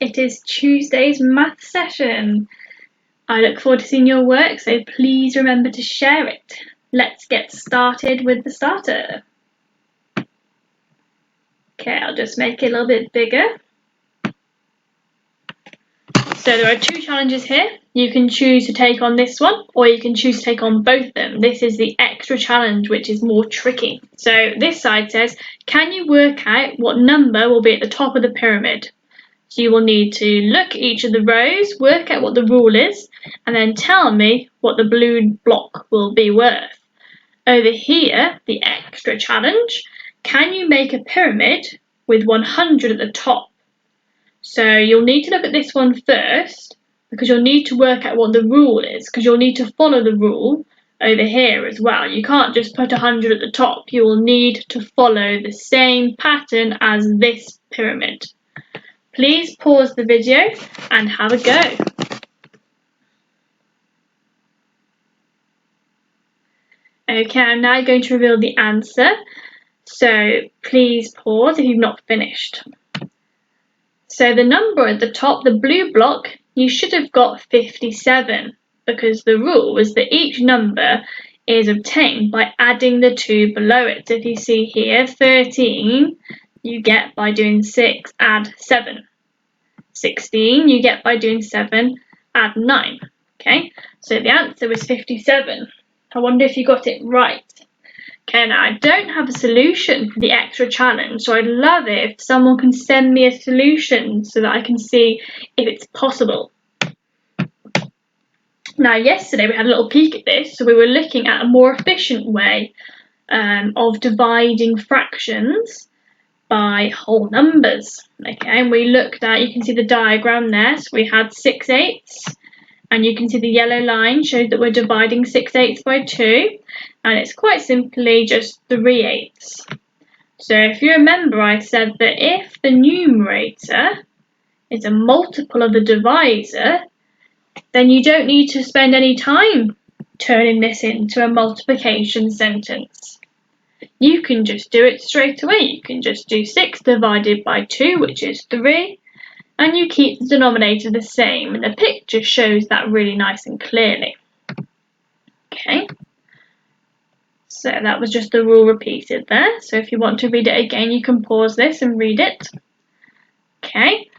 it is Tuesday's math session. I look forward to seeing your work, so please remember to share it. Let's get started with the starter. Okay, I'll just make it a little bit bigger. So there are two challenges here. You can choose to take on this one, or you can choose to take on both of them. This is the extra challenge, which is more tricky. So this side says, can you work out what number will be at the top of the pyramid? So you will need to look at each of the rows, work out what the rule is, and then tell me what the blue block will be worth. Over here, the extra challenge, can you make a pyramid with 100 at the top? So you'll need to look at this one first, because you'll need to work out what the rule is, because you'll need to follow the rule over here as well. You can't just put 100 at the top. You will need to follow the same pattern as this pyramid. Please pause the video and have a go. Okay, I'm now going to reveal the answer. So please pause if you've not finished. So the number at the top, the blue block, you should have got 57, because the rule is that each number is obtained by adding the 2 below it. So if you see here, 13, you get by doing 6, add 7. 16, you get by doing 7, add 9. Okay, so the answer was 57. I wonder if you got it right. Okay, now I don't have a solution for the extra challenge, so I'd love it if someone can send me a solution so that I can see if it's possible. Now, yesterday we had a little peek at this, so we were looking at a more efficient way of dividing fractions by whole numbers. Okay, and we looked at, you can see the diagram there, so we had 6/8, and you can see the yellow line shows that we're dividing 6/8 by 2, and it's quite simply just 3/8. So if you remember, I said that if the numerator is a multiple of the divisor, then you don't need to spend any time turning this into a multiplication sentence. You can just do it straight away. You can just do 6 divided by 2, which is 3, and you keep the denominator the same, and the picture shows that really nice and clearly. Okay, so that was just the rule repeated there. So if you want to read it again, you can pause this and read it. Okay,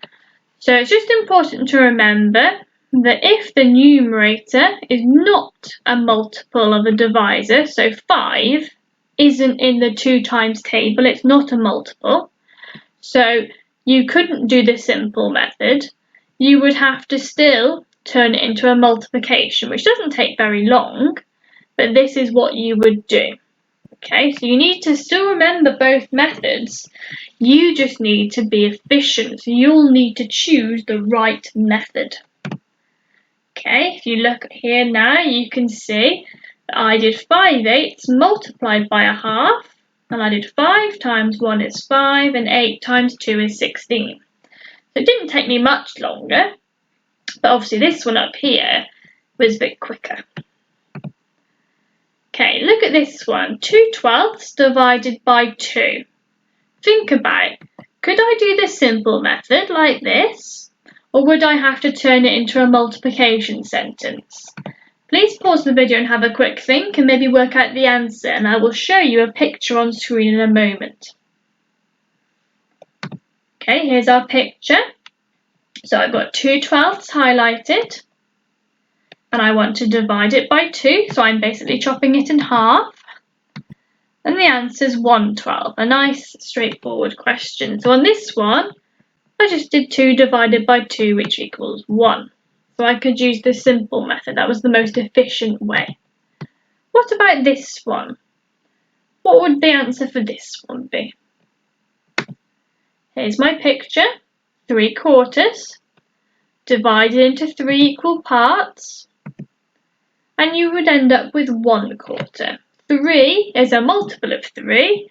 so it's just important to remember that if the numerator is not a multiple of a divisor, so 5 isn't in the 2 times table, it's not a multiple, so you couldn't do the simple method. You would have to still turn it into a multiplication, which doesn't take very long, but this is what you would do. Okay, so you need to still remember both methods. You just need to be efficient, so you'll need to choose the right method. Okay, if you look here now, you can see that I did 5/8 multiplied by a half, and I did 5 times 1 is 5, and 8 times 2 is 16. So it didn't take me much longer, but obviously this one up here was a bit quicker. Okay, look at this one, 2/12 divided by 2. Think about, could I do the simple method like this, or would I have to turn it into a multiplication sentence? Please pause the video and have a quick think and maybe work out the answer, and I will show you a picture on screen in a moment. Okay, here's our picture. So I've got 2/12 highlighted, and I want to divide it by 2, so I'm basically chopping it in half. And the answer is 1/12, a nice straightforward question. So on this one, I just did 2 divided by 2, which equals 1. So I could use the simple method. That was the most efficient way. What about this one? What would the answer for this one be? Here's my picture, 3/4, divided into 3 equal parts, and you would end up with 1/4. 3 is a multiple of 3.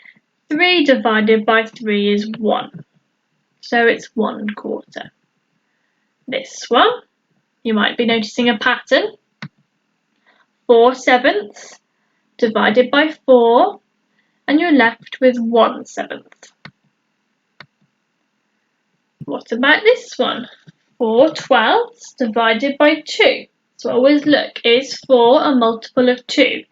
3 divided by 3 is 1. So it's 1/4. This one, you might be noticing a pattern. 4/7 divided by 4, and you're left with 1/7. What about this one? 4/12 divided by 2. So always look, is 4 a multiple of 2?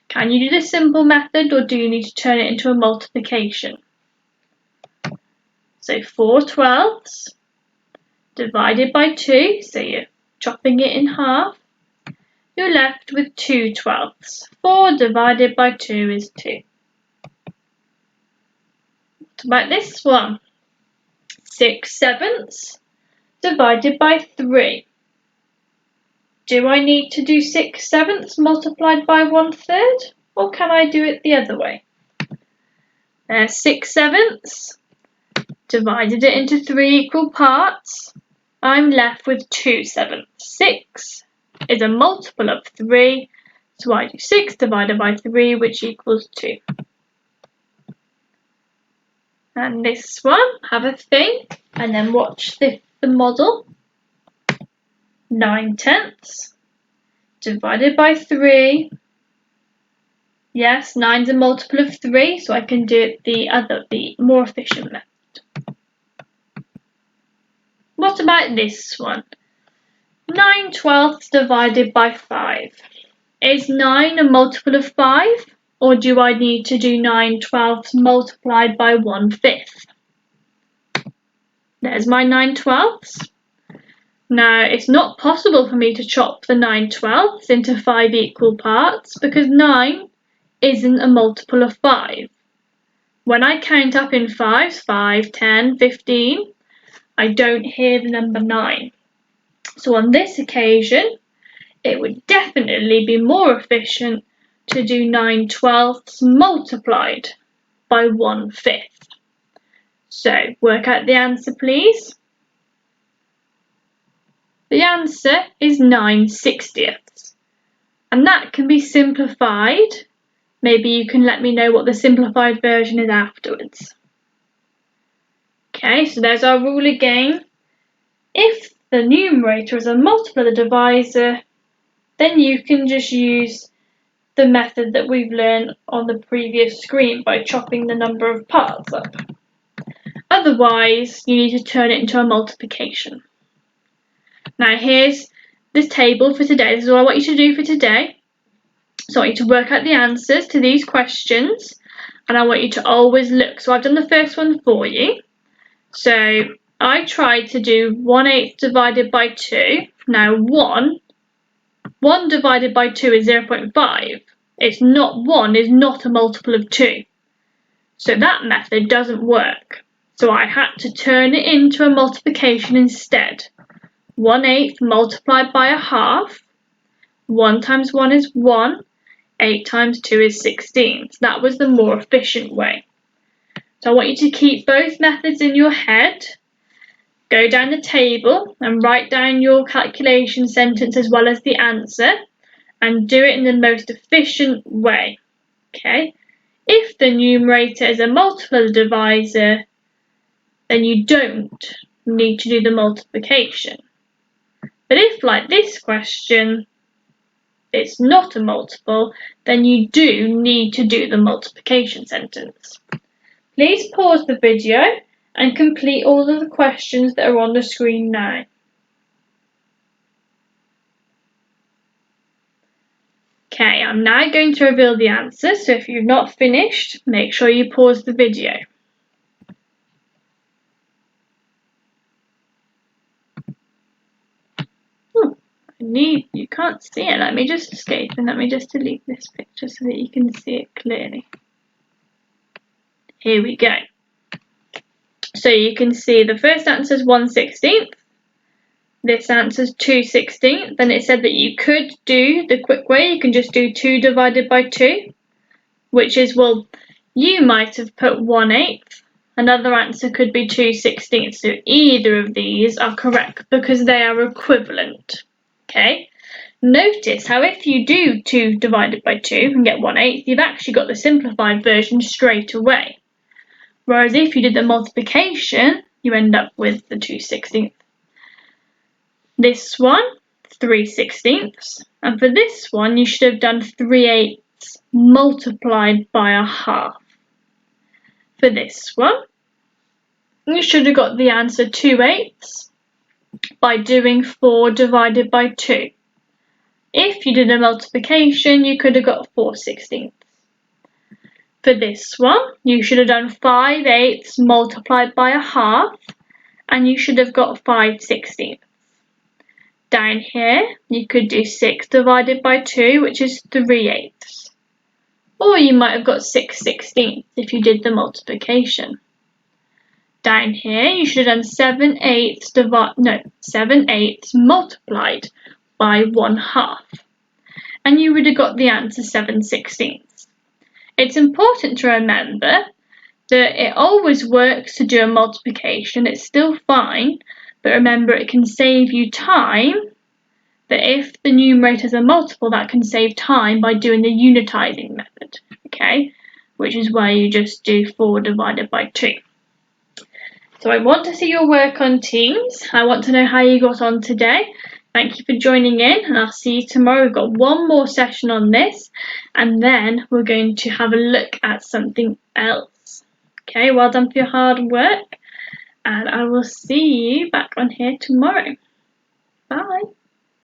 Can you do the simple method, or do you need to turn it into a multiplication? So 4/12 divided by 2, so you're chopping it in half. You're left with 2/12. 4 divided by 2 is 2. What about this one? 6/7 divided by 3. Do I need to do 6/7 multiplied by 1/3, or can I do it the other way? There's 6/7, divided it into 3 equal parts. I'm left with 2/7. 6 is a multiple of 3, so I do 6 divided by 3, which equals 2. And this one, have a think, and then watch the model. 9/10 divided by 3. Yes, 9's a multiple of 3, so I can do it the more efficient method. What about this one? 9/12 divided by 5. Is 9 a multiple of 5, or do I need to do 9/12 multiplied by 1/5? There's my 9/12. Now, it's not possible for me to chop the 9/12 into 5 equal parts because 9 isn't a multiple of 5. When I count up in 5s, 5, 10, 15, I don't hear the number 9. So on this occasion, it would definitely be more efficient to do 9/12 multiplied by 1/5. So work out the answer, please. The answer is 9/60, and that can be simplified. Maybe you can let me know what the simplified version is afterwards. Okay, so there's our rule again. If the numerator is a multiple of the divisor, then you can just use the method that we've learned on the previous screen by chopping the number of parts up. Otherwise, you need to turn it into a multiplication. Now here's this table for today. This is what I want you to do for today. So I want you to work out the answers to these questions, and I want you to always look. So I've done the first one for you. So I tried to do 1/8 divided by 2. Now 1 divided by 2 is 0.5. It's not 1 is not a multiple of 2. So that method doesn't work. So I had to turn it into a multiplication instead. 1/8 multiplied by a half. 1 times 1 is 1. 8 times 2 is 16. So that was the more efficient way. So I want you to keep both methods in your head. Go down the table and write down your calculation sentence as well as the answer, and do it in the most efficient way. Okay? If the numerator is a multiple of the divisor, then you don't need to do the multiplication. But if, like this question, it's not a multiple, then you do need to do the multiplication sentence. Please pause the video and complete all of the questions that are on the screen now. Okay, I'm now going to reveal the answers, so if you've not finished, make sure you pause the video. You can't see it. Let me just escape and let me just delete this picture so that you can see it clearly. Here we go. So you can see the first answer is 1/16. This answer is 2/16. Then it said that you could do the quick way. You can just do 2 divided by 2, which is, well, you might have put 1/8. Another answer could be 2/16. So either of these are correct because they are equivalent. Okay. Notice how if you do 2 divided by 2 and get 1/8, you've actually got the simplified version straight away. Whereas if you did the multiplication, you end up with the 2/16. This one, 3/16. And for this one, you should have done 3/8 multiplied by a half. For this one, you should have got the answer 2/8 by doing 4 divided by 2. If you did a multiplication, you could have got 4/16. For this one, you should have done 5/8 multiplied by a half, and you should have got 5/16. Down here, you could do 6 divided by 2, which is 3/8. Or you might have got 6/16 if you did the multiplication. Down here, you should have done 7/8 multiplied by 1/2. And you would have got the answer 7/16. It's important to remember that it always works to do a multiplication. It's still fine, but remember it can save you time. That if the numerator is a multiple, that can save time by doing the unitizing method, okay? Which is where you just do 4 divided by 2. So I want to see your work on Teams. I want to know how you got on today. Thank you for joining in, and I'll see you tomorrow. We've got one more session on this, and then we're going to have a look at something else. Okay, well done for your hard work, and I will see you back on here tomorrow. Bye.